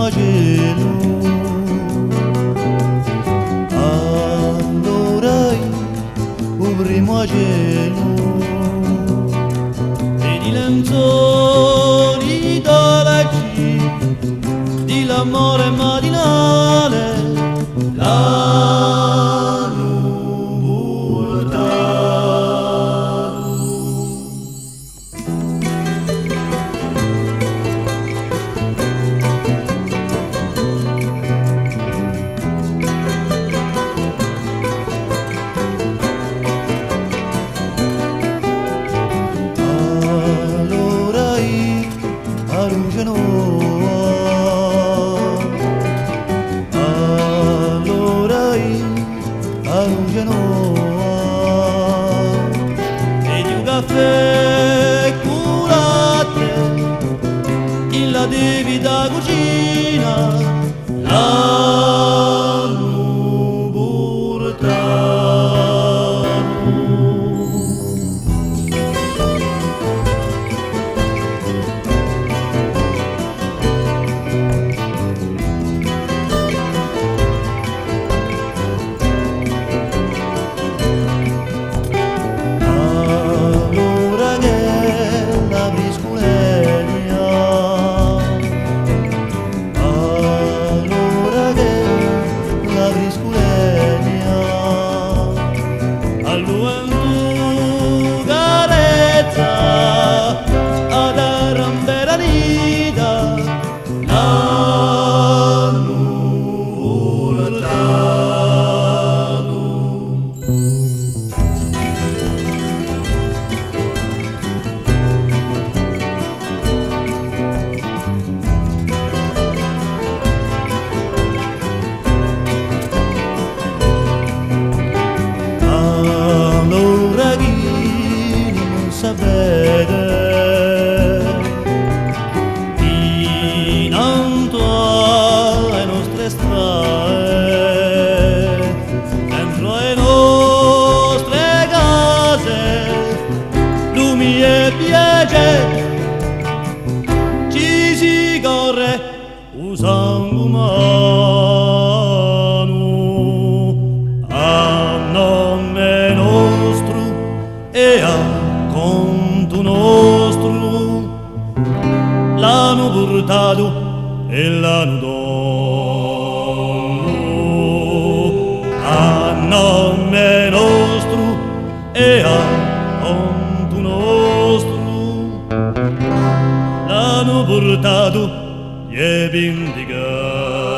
a cielo. Allora uvremo a cielo e di lenzuoli d'allegri di l'amore matinale la nuvoltà. E di un caffè curate in la devida cucina la nuvoltà. Sapete, dinanzi alle nostre strade, dentro le nostre case, lumi e piacere, ci si corre usando mano a nome nostro e a conto nostro l'hanno portato e l'hanno dato a nome nostro e a conto nostro l'hanno portato e vindicato.